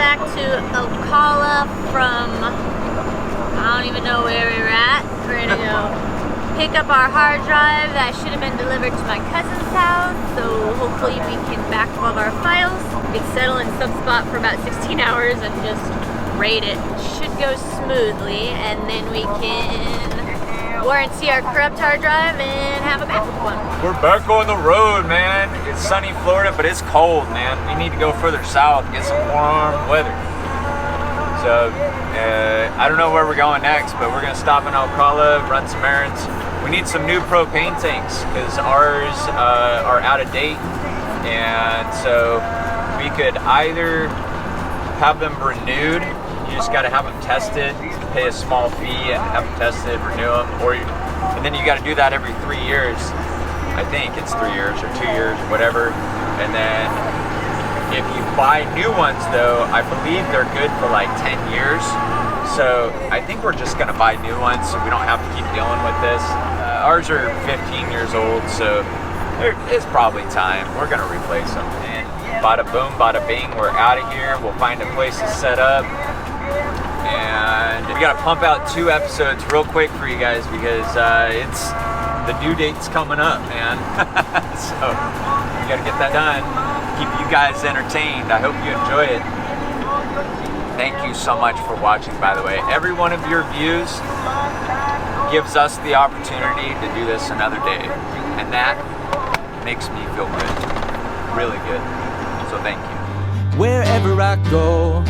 back to Ocala from, I don't even know where we're at. We're gonna go pick up our hard drive that should have been delivered to my cousin's house. So hopefully we can back up all of our files. We settle in some spot for about 16 hours and just raid it. Should go smoothly, and then we can warranty our corrupt hard drive and have a backup one. We're back on the road, man. It's sunny Florida, but it's cold, man. We need to go further south, get some warm weather. So, I don't know where we're going next, but we're gonna stop in Ocala, run some errands. We need some new propane tanks, because ours are out of date. And so we could either have them renewed. You just got to have them tested, pay a small fee and have them tested, renew them, and then you got to do that every 3 years. I think it's 3 years or 2 years, whatever. And then if you buy new ones though, I believe they're good for like 10 years. So I think we're just gonna buy new ones so we don't have to keep dealing with this. Ours are 15 years old, so it's probably time. We're gonna replace them. And bada boom, bada bing, we're out of here. We'll find a place to set up. And we gotta pump out 2 episodes real quick for you guys because it's the due date's coming up, man. So we gotta get that done. Keep you guys entertained. I hope you enjoy it. Thank you so much for watching, by the way. Every one of your views gives us the opportunity to do this another day, and that makes me feel good, really good. So thank you. Wherever I go,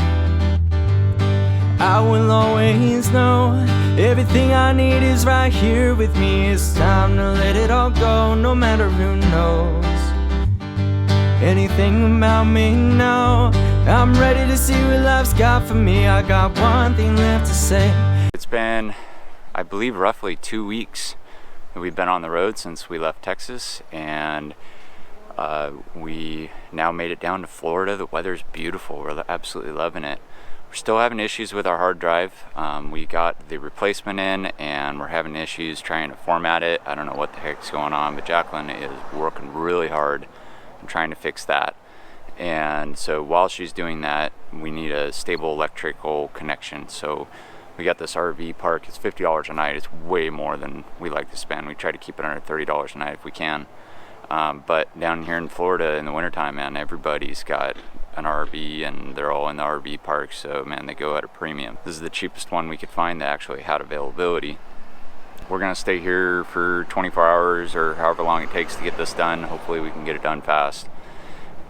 I will always know everything I need is right here with me. It's time to let it all go, no matter who knows anything about me now. I'm ready to see what life's got for me. I got one thing left to say. It's been, I believe, roughly 2 weeks that we've been on the road since we left Texas, and we now made it down to Florida. The weather's beautiful. We're absolutely loving it. We're still having issues with our hard drive. We got the replacement in and we're having issues trying to format it. I don't know what the heck's going on, but Jacqueline is working really hard and trying to fix that. And so while she's doing that, we need a stable electrical connection. So we got this RV park. It's $50 a night. It's way more than we like to spend. We try to keep it under $30 a night if we can. But down here in Florida in the wintertime, man, everybody's got an RV and they're all in the RV park. So man, they go at a premium. This is the cheapest one we could find that actually had availability. We're gonna stay here for 24 hours or however long it takes to get this done. Hopefully we can get it done fast.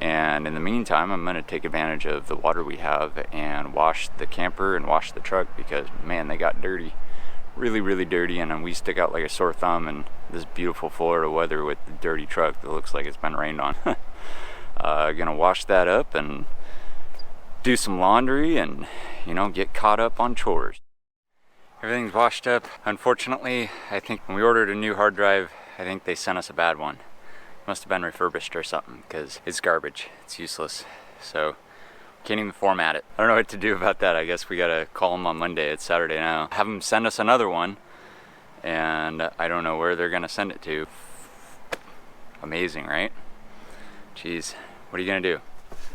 And in the meantime, I'm gonna take advantage of the water we have and wash the camper and wash the truck because man, they got dirty. Really, really dirty, and we stick out like a sore thumb in this beautiful Florida weather with the dirty truck that looks like it's been rained on. Gonna wash that up and do some laundry and, you know, get caught up on chores. Everything's washed up. Unfortunately, I think when we ordered a new hard drive, I think they sent us a bad one. Must have been refurbished or something because it's garbage. It's useless. So can't even format it. I don't know what to do about that. I guess we gotta call them on Monday. It's Saturday now. Have them send us another one, and I don't know where they're gonna send it to. Amazing, right? Jeez, what are you gonna do?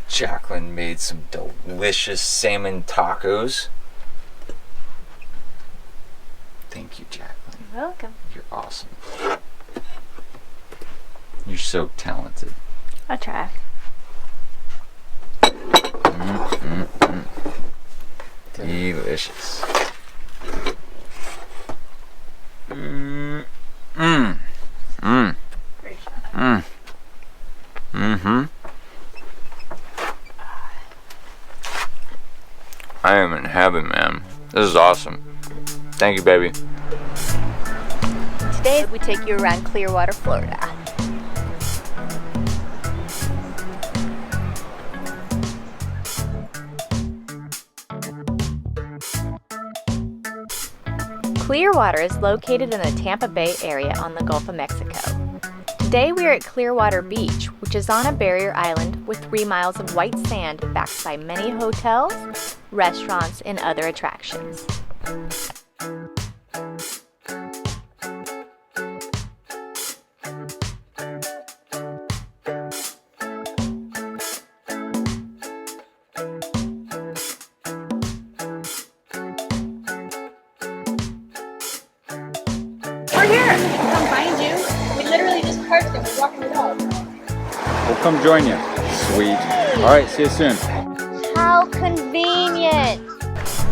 Jacqueline made some delicious salmon tacos. Thank you, Jacqueline. You're welcome. You're awesome. You're so talented. I'll try. Delicious. I am in heaven, man. This is awesome. Thank you, baby. Today we take you around Clearwater, Florida. Clearwater is located in the Tampa Bay area on the Gulf of Mexico. Today we are at Clearwater Beach, which is on a barrier island with 3 miles of white sand backed by many hotels, restaurants, and other attractions. we're here. Come find you. We literally just parked and we're walking the dog. We'll come join you. Sweet. All right, see you soon. How convenient.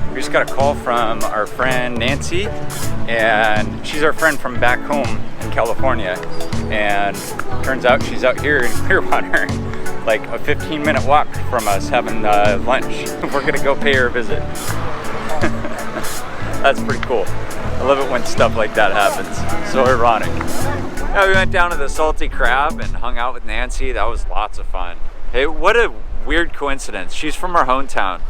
We just got a call from our friend Nancy, and she's our friend from back home in California. And turns out she's out here in Clearwater, like a 15-minute walk from us having lunch. We're gonna go pay her a visit. That's pretty cool. I love it when stuff like that happens. So ironic. Yeah, we went down to the Salty Crab and hung out with Nancy. That was lots of fun. Hey, what a weird coincidence. She's from our hometown,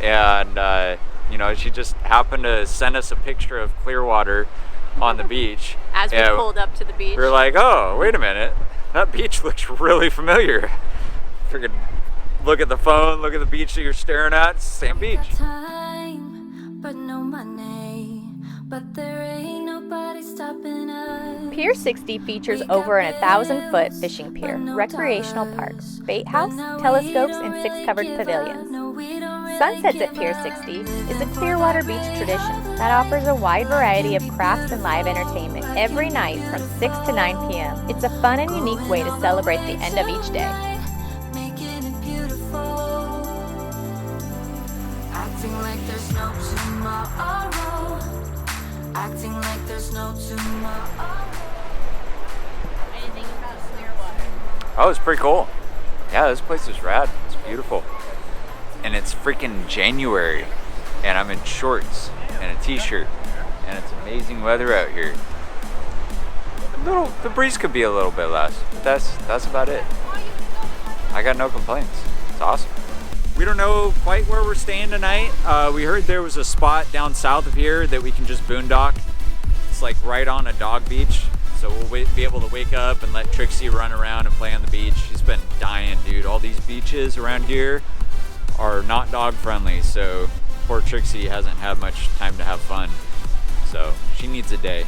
and you know, she just happened to send us a picture of Clearwater on the beach. As we pulled up to the beach. We were like, oh, wait a minute. That beach looks really familiar. Freaking look at the phone, look at the beach that you're staring at. It's the same beach. But no money, but there ain't nobody stopping us. Pier 60 features over an 1,000-foot fishing pier, recreational parks, bait house, telescopes, and 6 covered pavilions. Sunsets at Pier 60 is a Clearwater Beach tradition that offers a wide variety of crafts and live entertainment every night from 6 to 9 p.m. It's a fun and unique way to celebrate the end of each day. Acting like there's no tomorrow. Acting like there's no tomorrow. Anything about Clearwater? Oh, it's pretty cool. Yeah, this place is rad. It's beautiful. And it's freaking January, and I'm in shorts and a t-shirt, and it's amazing weather out here. The breeze could be a little bit less, but that's about it. I got no complaints. It's awesome. We don't know quite where we're staying tonight. We heard there was a spot down south of here that we can just boondock. It's like right on a dog beach, so we'll be able to wake up and let Trixie run around and play on the beach. She's been dying, dude. All these beaches around here are not dog friendly, so poor Trixie hasn't had much time to have fun. So she needs a day.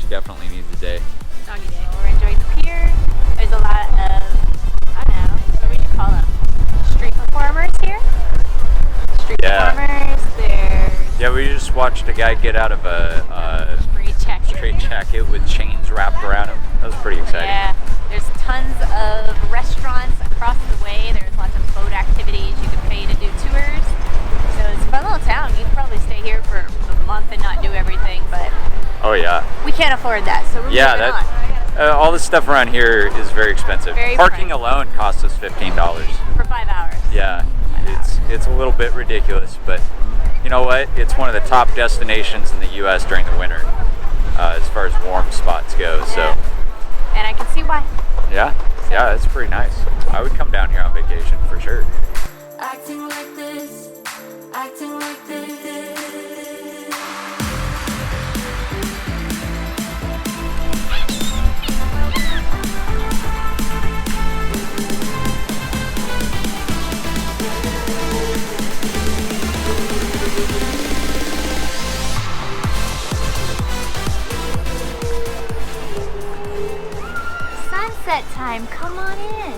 She definitely needs a day. Doggy day. We're enjoying the pier. There's a lot of, I don't know, what would you call them? Street performers here? Street performers, there's... Yeah, we just watched a guy get out of a straight jacket with chains wrapped around him. That was pretty exciting. Yeah, there's tons of restaurants across the way. There's lots of boat activities. You can pay to do tours. So it's a fun little town. You could probably stay here for a month and not do everything, but Oh yeah. we can't afford that, so we're moving on. All this stuff around here is very expensive. Very Parking pricey. alone costs us $15. For 5 hours. Yeah, it's a little bit ridiculous, but you know what? It's one of the top destinations in the U.S. during the winter, as far as warm spots go. So. And I can see why. Yeah, it's pretty nice. I would come down here on vacation for sure. Acting like this, acting like this. Sunset time, come on in.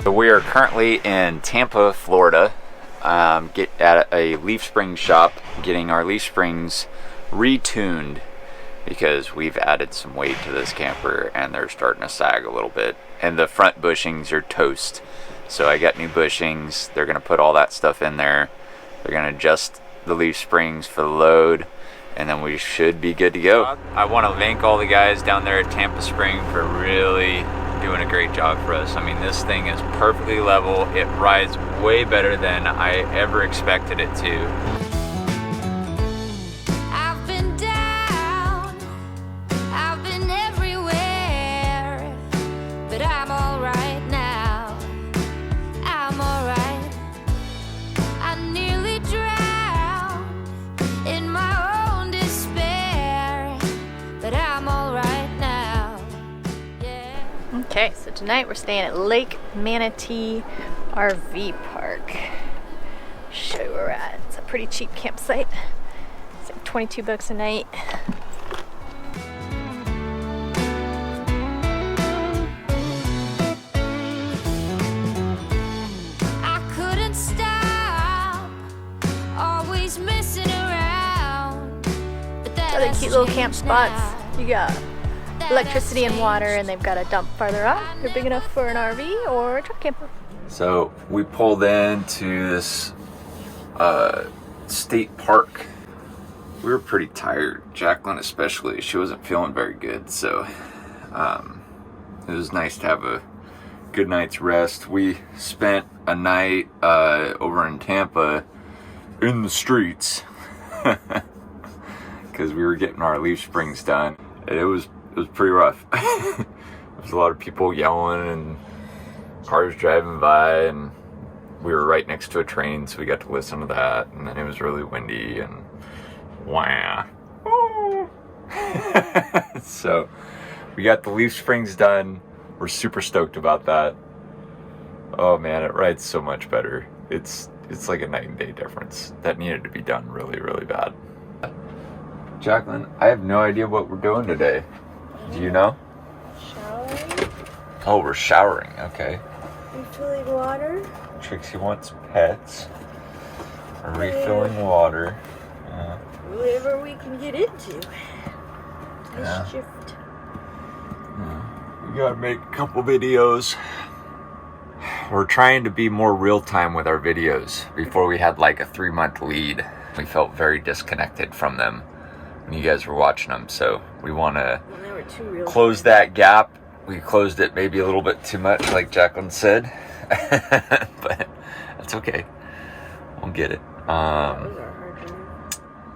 So we are currently in Tampa, Florida, at a leaf spring shop, getting our leaf springs retuned because we've added some weight to this camper and they're starting to sag a little bit. And the front bushings are toast. So I got new bushings. They're gonna put all that stuff in there. They're gonna adjust the leaf springs for the load, and then we should be good to go. I want to thank all the guys down there at Tampa Spring for really doing a great job for us. I mean, this thing is perfectly level. It rides way better than I ever expected it to. I've been down, I've been everywhere, but I'm alright now. I'm alright. I nearly drowned in my own despair, but I'm alright now. Yeah. Okay, so tonight we're staying at Lake Manatee RV Park. Show you where we're at. It's a pretty cheap campsite. It's like $22 a night. cute little camp spots. You got electricity and water, and they've got a dump farther up. They're big enough for an RV or a truck camper. So we pulled into this state park. We were pretty tired, Jacqueline especially. She wasn't feeling very good, so it was nice to have a good night's rest. We spent a night over in Tampa in the streets because we were getting our leaf springs done. It was pretty rough. There was a lot of people yelling and cars driving by, and we were right next to a train, so we got to listen to that. And then it was really windy and wah. So we got the leaf springs done. We're super stoked about that. Oh man, it rides so much better. It's like a night and day difference. That needed to be done really, really bad. Jacqueline, I have no idea what we're doing today. Do you know? Showering. Oh, we're showering. Okay. Refilling water. Trixie wants pets. We're refilling water. Whatever we can get into. Yeah. Shift. We gotta make a couple videos. We're trying to be more real time with our videos. Before we had like a 3-month lead. We felt very disconnected from them when you guys were watching them. So we want to close that gap. We closed it maybe a little bit too much, like Jacqueline said. But that's okay. We'll get it.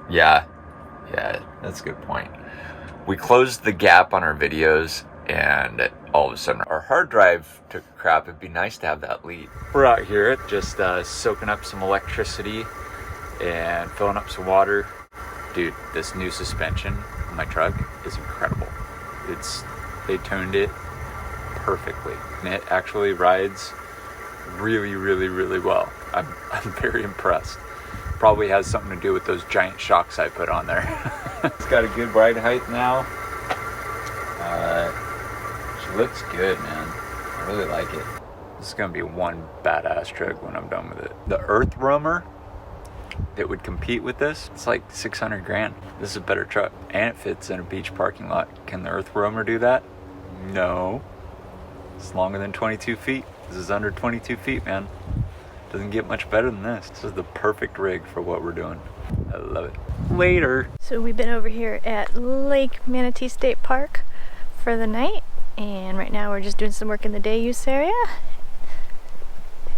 Yeah, that's a good point. We closed the gap on our videos, and all of a sudden our hard drive took a crap. It'd be nice to have that lead. We're out here just soaking up some electricity and filling up some water. Dude, this new suspension on my truck is incredible. They tuned it perfectly, and it actually rides really, really, really well. I'm very impressed. Probably has something to do with those giant shocks I put on there. It's got a good ride height now. She looks good, man. I really like it. This is gonna be one badass truck when I'm done with it. The Earth Roamer that would compete with this, it's like 600 grand. This is a better truck, and it fits in a beach parking lot. Can the Earth Roamer do that? No. It's longer than 22 feet. This is under 22 feet, man. Doesn't get much better than this. This is the perfect rig for what we're doing. I love it. Later. So we've been over here at Lake Manatee State Park for the night, and right now we're just doing some work in the day use area.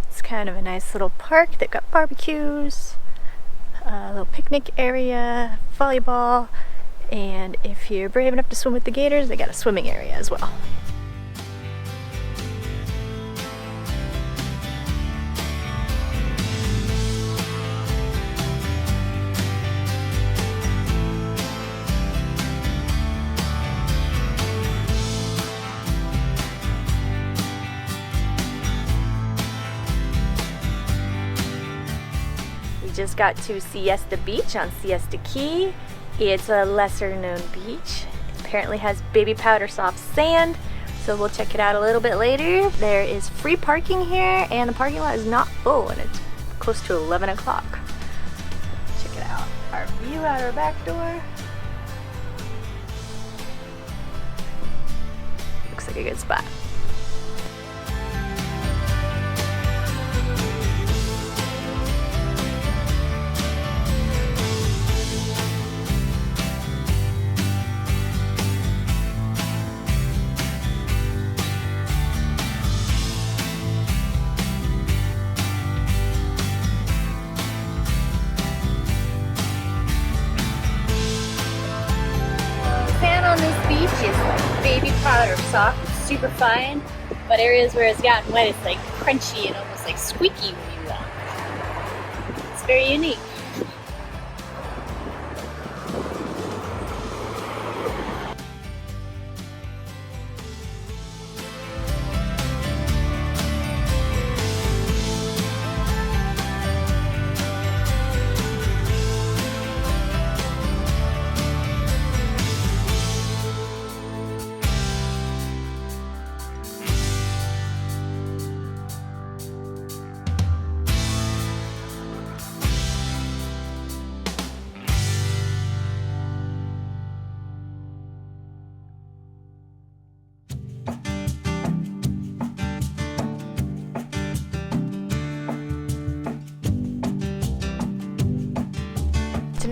It's kind of a nice little park. They've got barbecues, a little picnic area, volleyball, and if you're brave enough to swim with the gators, they got a swimming area as well. Just got to Siesta Beach on Siesta Key. It's a lesser known beach. It apparently has baby powder soft sand, so we'll check it out a little bit later. There is free parking here, and the parking lot is not full, and it's close to 11 o'clock. Check it out. Our view out our back door. Looks like a good spot. On this beach is like baby powder soft, it's super fine, but areas where it's gotten wet, it's like crunchy and almost like squeaky when you walk. It's very unique.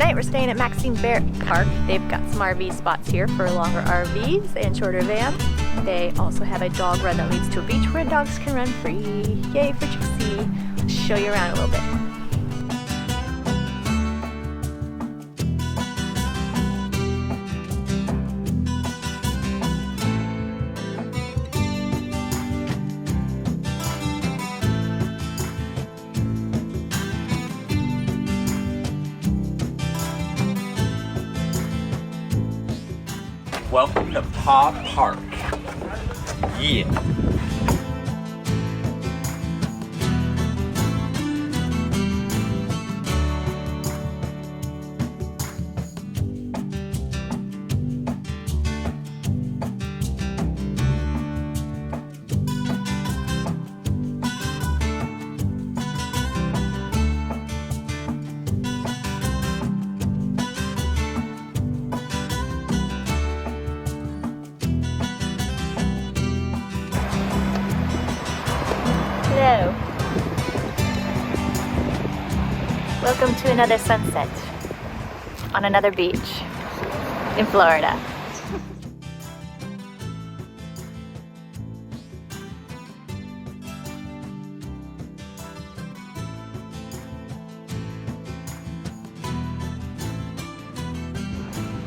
Tonight we're staying at Maxine Barritt Park. They've got some RV spots here for longer RVs and shorter vans. They also have a dog run that leads to a beach where dogs can run free. Yay for Trixie. I'll show you around a little bit. Welcome to Paw Park. Yeah. Hello. Welcome to another sunset on another beach in Florida.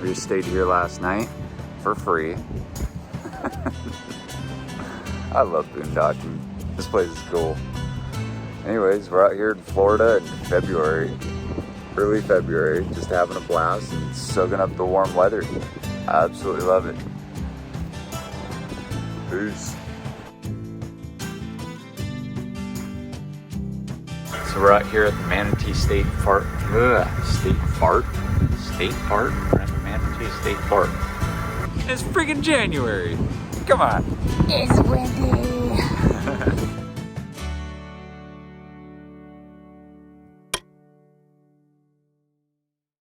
We just stayed here last night for free. I love boondocking. This place is cool. Anyways, we're out here in Florida in February, early February, just having a blast and soaking up the warm weather. I absolutely love it. Peace. So we're out here at the Manatee State Park. State Park? We're at the Manatee State Park. It's freaking January. Come on. It's windy.